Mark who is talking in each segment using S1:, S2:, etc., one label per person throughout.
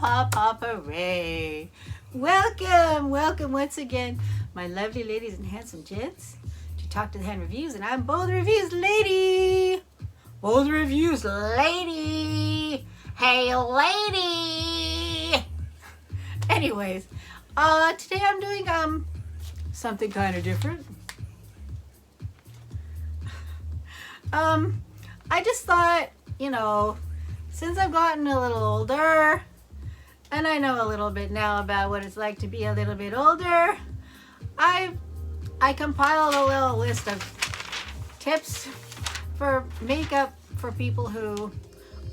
S1: hop, hop, hooray. Welcome, welcome once again, my lovely ladies and handsome gents, to Talk to the Hand Reviews, and I'm Bold Reviews Lady. Bold Reviews Lady. Hey, lady. Anyways, today I'm doing, something kind of different. I just thought, since I've gotten a little older, and I know a little bit now about what it's like to be a little bit older, I compiled a little list of tips for makeup for people who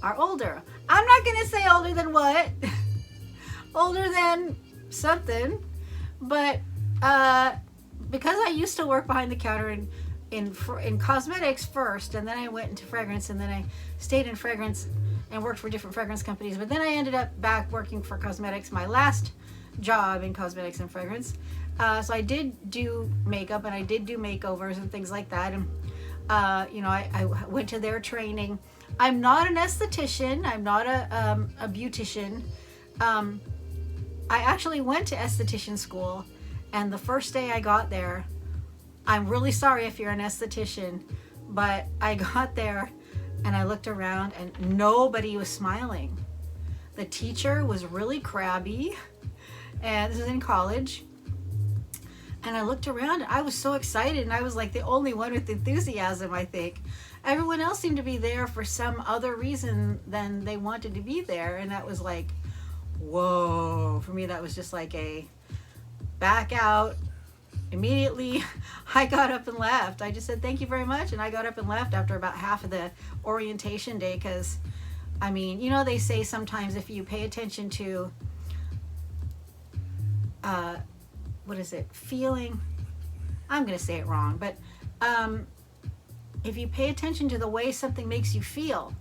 S1: are older. I'm not going to say older than what, older than something, but because I used to work behind the counter in cosmetics first, and then I went into fragrance, and then I stayed in fragrance and worked for different fragrance companies, but then I ended up back working for cosmetics, my last job in cosmetics and fragrance. So I did do makeup, and I did do makeovers and things like that, and I went to their training. I'm not an esthetician, I'm not a beautician. I actually went to esthetician school, and the first day I got there, I'm really sorry if you're an esthetician, but I got there and I looked around and nobody was smiling. The teacher was really crabby, and this is in college. And I looked around and I was so excited, and I was like the only one with enthusiasm, I think. Everyone else seemed to be there for some other reason than they wanted to be there, and that was like, whoa. For me, that was just like a back out. Immediately, I got up and left. I just said, thank you very much. And I got up and left after about half of the orientation day, because, they say sometimes if you pay attention to, feeling, I'm going to say it wrong, but if you pay attention to the way something makes you feel,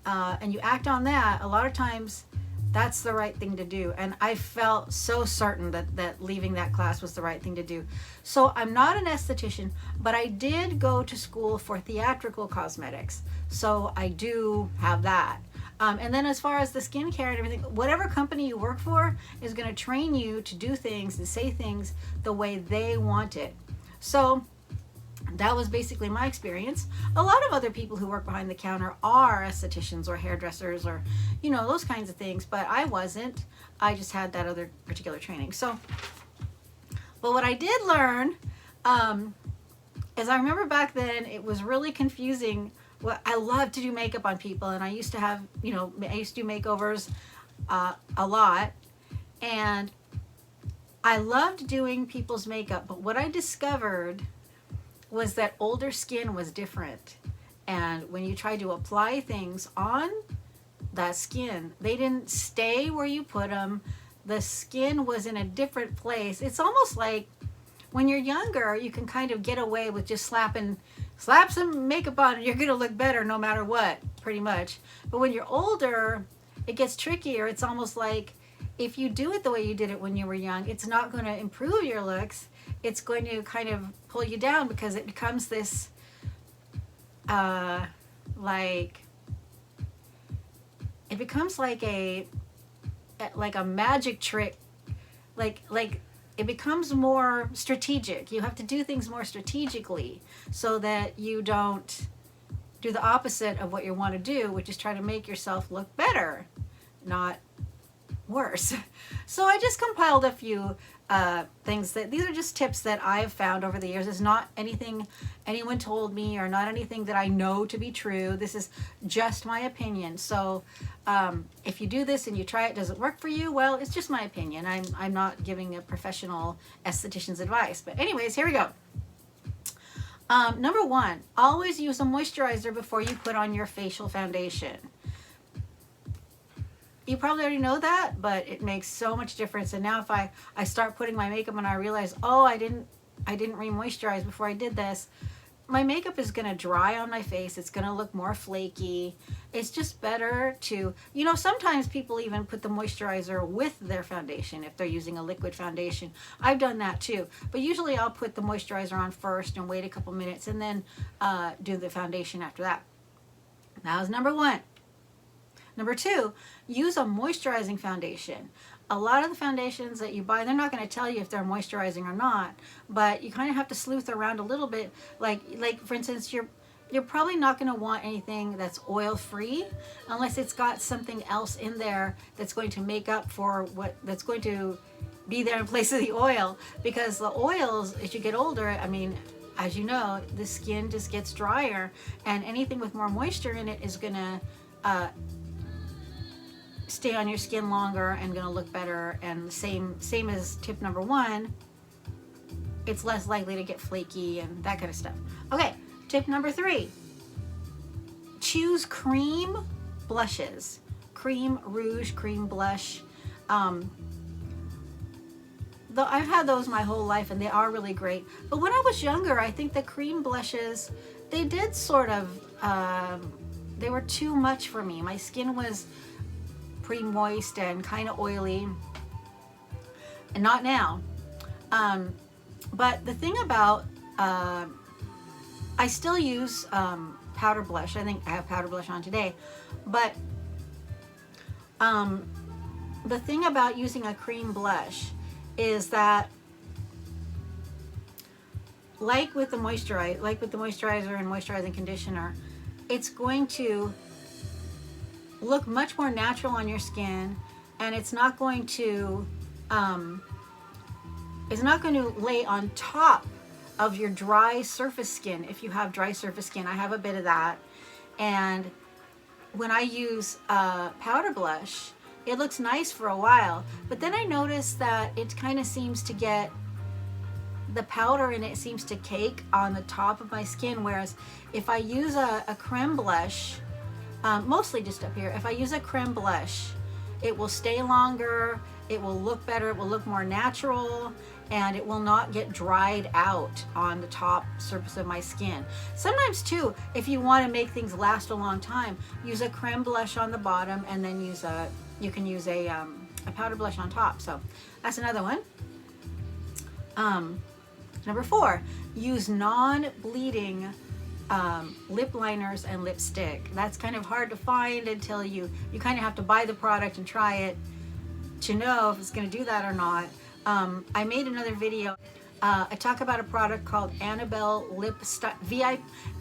S1: and you act on that, a lot of times that's the right thing to do. And I felt so certain that leaving that class was the right thing to do. So I'm not an esthetician, but I did go to school for theatrical cosmetics. So I do have that. And then as far as the skincare and everything, whatever company you work for is going to train you to do things and say things the way they want it. So that was basically my experience. A lot of other people who work behind the counter are estheticians or hairdressers or, those kinds of things, but I wasn't. I just had that other particular training. So, but what I did learn, is I remember back then it was really confusing. Well, I loved to do makeup on people, and I used to have, I used to do makeovers a lot, and I loved doing people's makeup, but what I discovered was that older skin was different. And when you tried to apply things on that skin, they didn't stay where you put them. The skin was in a different place. It's almost like when you're younger, you can kind of get away with just slap some makeup on and you're gonna look better no matter what, pretty much. But when you're older, it gets trickier. It's almost like if you do it the way you did it when you were young, it's not gonna improve your looks. It's going to kind of pull you down, because it becomes this, it becomes like a magic trick, like it becomes more strategic. You have to do things more strategically so that you don't do the opposite of what you want to do, which is try to make yourself look better, not worse. So I just compiled a few things these are just tips that I've found over the years. It's not anything anyone told me, or not anything that I know to be true. This is just my opinion. So if you do this and you try it, doesn't work for you, well, it's just my opinion. I'm not giving a professional esthetician's advice. But anyways, here we go. Number 1, always use a moisturizer before you put on your facial foundation. You probably already know that, but it makes so much difference. And now if I start putting my makeup on, I realize, oh, I didn't re-moisturize before I did this, my makeup is going to dry on my face. It's going to look more flaky. It's just better to, sometimes people even put the moisturizer with their foundation if they're using a liquid foundation. I've done that too. But usually I'll put the moisturizer on first and wait a couple minutes and then do the foundation after that. That was number 1. Number 2, use a moisturizing foundation. A lot of the foundations that you buy, they're not going to tell you if they're moisturizing or not, but you kind of have to sleuth around a little bit. Like for instance, you're probably not going to want anything that's oil free unless it's got something else in there that's going to make up for what that's going to be there in place of the oil, because the oils, as you get older, I mean, as you know, the skin just gets drier, and anything with more moisture in it is going to stay on your skin longer and going to look better. And the same as tip number 1, it's less likely to get flaky and that kind of stuff. Okay, tip number 3, choose cream blushes. Cream rouge, cream blush. Though I've had those my whole life and they are really great. But when I was younger, I think the cream blushes, they did sort of, they were too much for me. My skin was pretty moist and kind of oily, and not now. But the thing about, I still use powder blush. I think I have powder blush on today. But the thing about using a cream blush is that, like with the moisturizer and moisturizing conditioner, it's going to look much more natural on your skin, and it's not going to lay on top of your dry surface skin. If you have dry surface skin, I have a bit of that, and when I use powder blush, it looks nice for a while, but then I notice that it kind of seems to get, the powder in it seems to cake on the top of my skin, whereas if I use a creme blush, mostly just up here, if I use a creme blush, it will stay longer, it will look better, it will look more natural, and it will not get dried out on the top surface of my skin. Sometimes too, if you want to make things last a long time, use a creme blush on the bottom and then you can use a powder blush on top. So that's another one. Number 4, use non-bleeding lip liners and lipstick. That's kind of hard to find until you kind of have to buy the product and try it to know if it's going to do that or not. I made another video. I talk about a product called Annabelle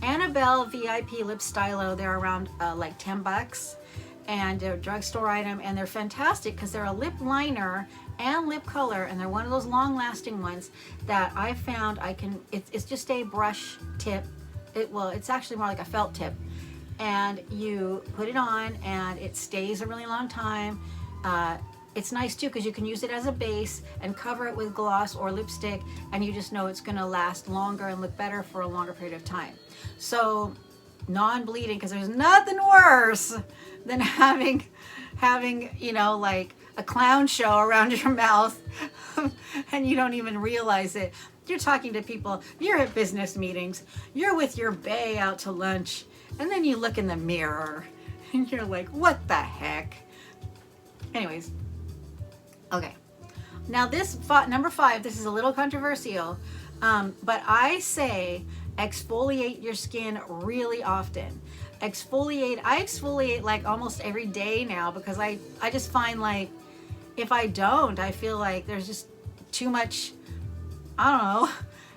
S1: Annabelle VIP Lip Stylo. They're around like $10, and they're a drugstore item, and they're fantastic because they're a lip liner and lip color, and they're one of those long-lasting ones that I found it's just a brush tip. It's actually more like a felt tip, and you put it on and it stays a really long time. It's nice too because you can use it as a base and cover it with gloss or lipstick, and you just know it's going to last longer and look better for a longer period of time. So non-bleeding, because there's nothing worse than having you know, like a clown show around your mouth and you don't even realize it. You're talking to people, you're at business meetings, you're with your bae out to lunch, and then you look in the mirror and you're like, what the heck? Anyways, okay. Now this, number 5, this is a little controversial, but I say exfoliate your skin really often. I exfoliate like almost every day now, because I just find like if I don't, I feel like there's just too much, I don't know,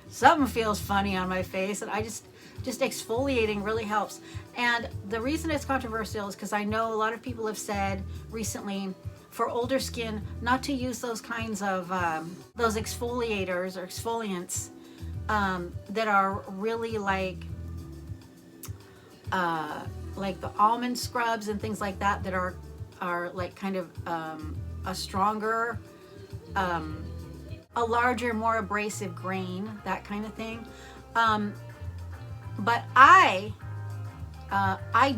S1: something feels funny on my face, and I just exfoliating really helps. And the reason it's controversial is because I know a lot of people have said recently for older skin not to use those kinds of those exfoliators or exfoliants that are really like the almond scrubs and things like that are like kind of a stronger, a larger, more abrasive grain, that kind of thing. But I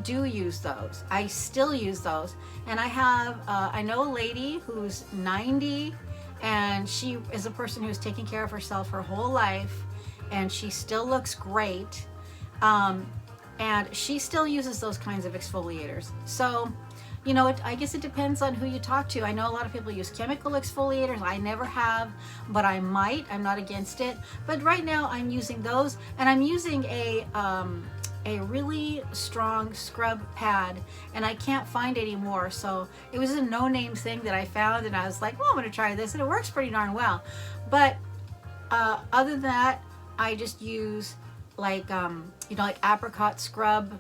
S1: do use those. I still use those, and I know a lady who's 90, and she is a person who's taking care of herself her whole life, and she still looks great, and she still uses those kinds of exfoliators. So, you know, I guess it depends on who you talk to. I know a lot of people use chemical exfoliators. I never have, but I might. I'm not against it. But right now I'm using those, and I'm using a a really strong scrub pad, and I can't find any more. So it was a no-name thing that I found, and I was like, well, I'm going to try this, and it works pretty darn well. But other than that, I just use like like apricot scrub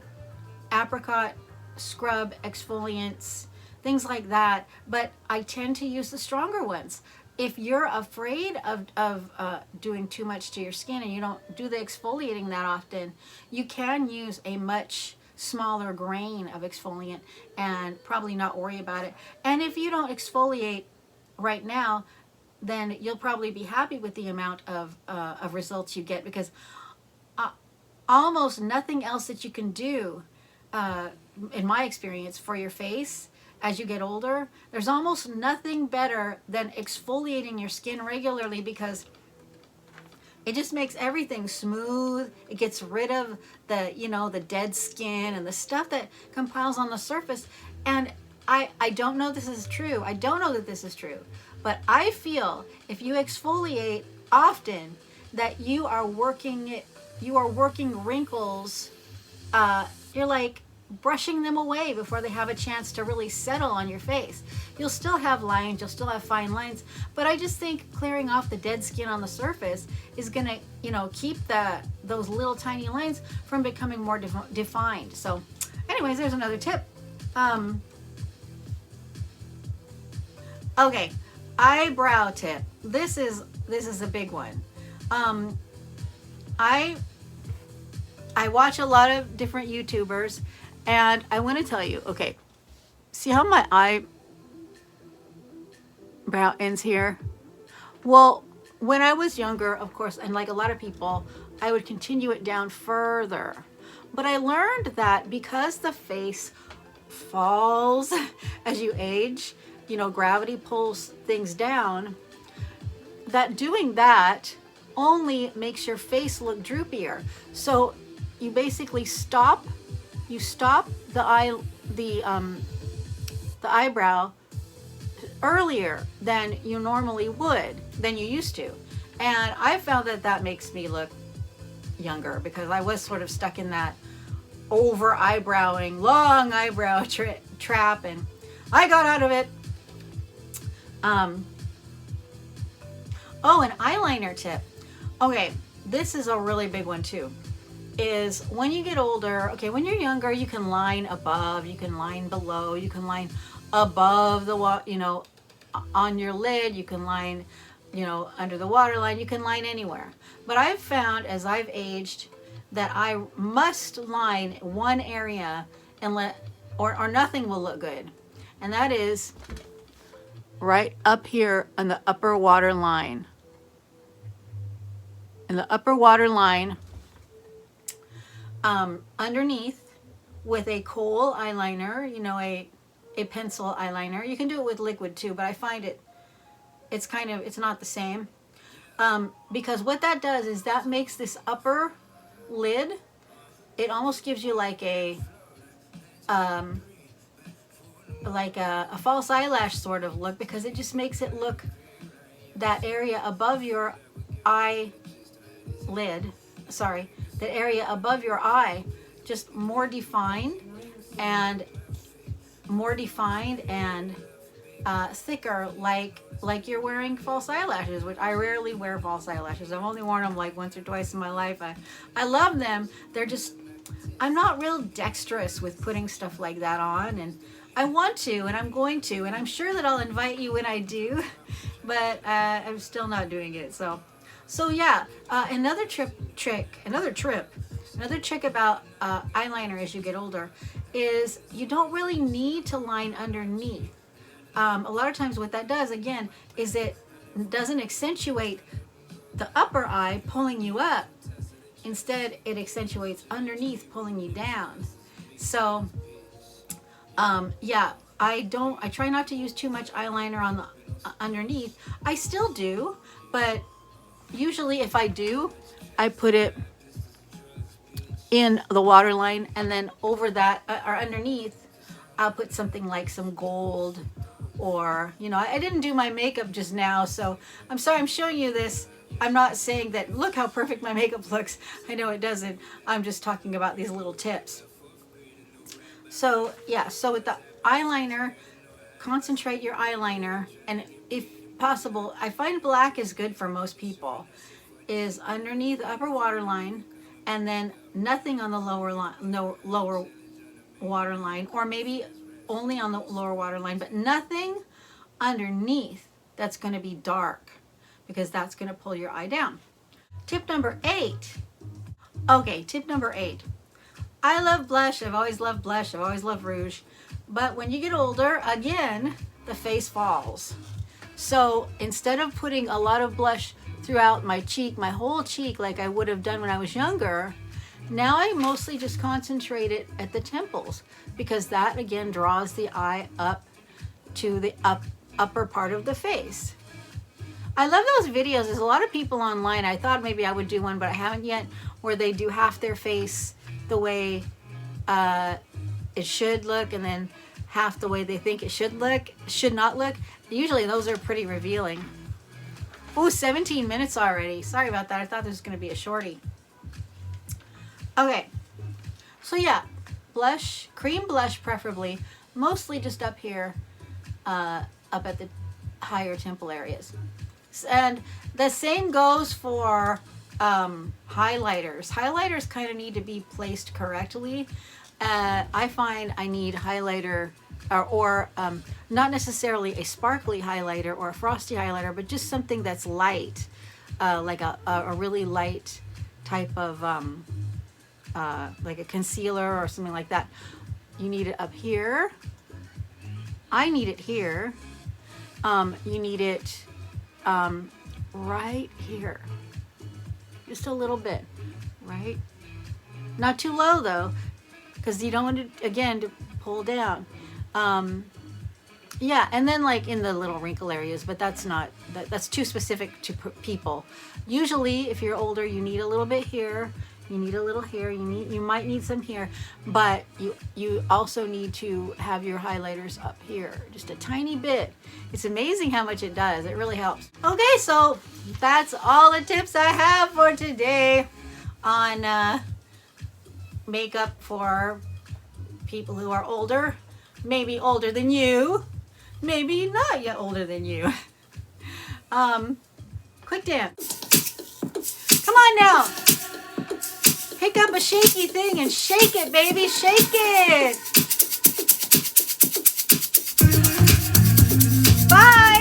S1: exfoliants, things like that. But I tend to use the stronger ones. If you're afraid of doing too much to your skin and you don't do the exfoliating that often, you can use a much smaller grain of exfoliant and probably not worry about it. And if you don't exfoliate right now, then you'll probably be happy with the amount of results you get, because almost nothing else that you can do, in my experience, for your face as you get older, there's almost nothing better than exfoliating your skin regularly, because it just makes everything smooth. It gets rid of the dead skin and the stuff that compiles on the surface. And I don't know this is true. I don't know that this is true, but I feel if you exfoliate often, that you are working wrinkles. You're like brushing them away before they have a chance to really settle on your face. You'll still have lines, you'll still have fine lines, but I just think clearing off the dead skin on the surface is gonna, keep those little tiny lines from becoming more defined. So anyways, there's another tip. Okay, eyebrow tip. This is a big one. I watch a lot of different YouTubers, and I want to tell you, okay, see how my eyebrow ends here? Well, when I was younger, of course, and like a lot of people, I would continue it down further. But I learned that because the face falls as you age, gravity pulls things down, that doing that only makes your face look droopier. So you basically stop the eyebrow earlier than you normally would, than you used to. And I found that makes me look younger, because I was sort of stuck in that over eyebrowing, long eyebrow trap, and I got out of it. Oh, an eyeliner tip. Okay, this is a really big one too. Is when you get older, okay, when you're younger, you can line above, you can line below, you can line above the on your lid, you can line, under the waterline, you can line anywhere. But I've found as I've aged that I must line one area and or nothing will look good. And that is right up here on the upper water line. In the upper water line, underneath, with a kohl eyeliner, a pencil eyeliner. You can do it with liquid too, but I find it's not the same. Because what that does is that makes this upper lid, it almost gives you like a false eyelash sort of look, because it just makes it look, that area above your that area above your eye, just more defined and thicker, like you're wearing false eyelashes, which I rarely wear false eyelashes. I've only worn them like once or twice in my life. I love them. They're just, I'm not real dexterous with putting stuff like that on, and I want to, and I'm going to, and I'm sure that I'll invite you when I do, but I'm still not doing it. So yeah, another trick about eyeliner as you get older is you don't really need to line underneath. A lot of times what that does, again, is it doesn't accentuate the upper eye pulling you up. Instead, it accentuates underneath pulling you down. So yeah, I try not to use too much eyeliner on the underneath. I still do, but usually if I do, I put it in the waterline, and then over that or underneath, I'll put something like some gold or, you know, I didn't do my makeup just now, so I'm sorry I'm showing you this. I'm not saying that, look how perfect my makeup looks. I know it doesn't. I'm just talking about these little tips. So yeah, so with the eyeliner, concentrate your eyeliner, and if possible, I find black is good for most people, is underneath the upper waterline, and then nothing on the lower line, no lower waterline, or maybe only on the lower waterline, but nothing underneath that's going to be dark, because that's going to pull your eye down. Tip number 8. Okay, tip number 8. I love blush. I've always loved blush. I've always loved rouge. But when you get older, again, the face falls. So instead of putting a lot of blush throughout my cheek, my whole cheek, like I would have done when I was younger, now I mostly just concentrate it at the temples, because that again draws the eye up to the upper part of the face. I love those videos. There's a lot of people online. I thought maybe I would do one, but I haven't yet, where they do half their face the way it should look, and then half the way they think it should not look. Usually those are pretty revealing. Oh, 17 minutes already. Sorry about that. I thought this was going to be a shorty. Okay. So yeah, blush, cream blush preferably, mostly just up here, up at the higher temple areas. And the same goes for highlighters. Highlighters kind of need to be placed correctly. I find I need highlighter, or not necessarily a sparkly highlighter or a frosty highlighter, but just something that's light, like a really light type of, like a concealer or something like that. You need it up here. I need it here. You need it right here. Just a little bit, right? Not too low though, because you don't want to, again, to pull down. Yeah, and then like in the little wrinkle areas, but that's not, that's too specific to people. Usually if you're older, you need a little bit here, you need a little here, you might need some here, but you also need to have your highlighters up here, just a tiny bit. It's amazing how much it does. It really helps. Okay, so that's all the tips I have for today on makeup for people who are older, maybe older than you, maybe not yet older than you. Quick dance. Come on now. Pick up a shaky thing and shake it, baby. Shake it. Bye.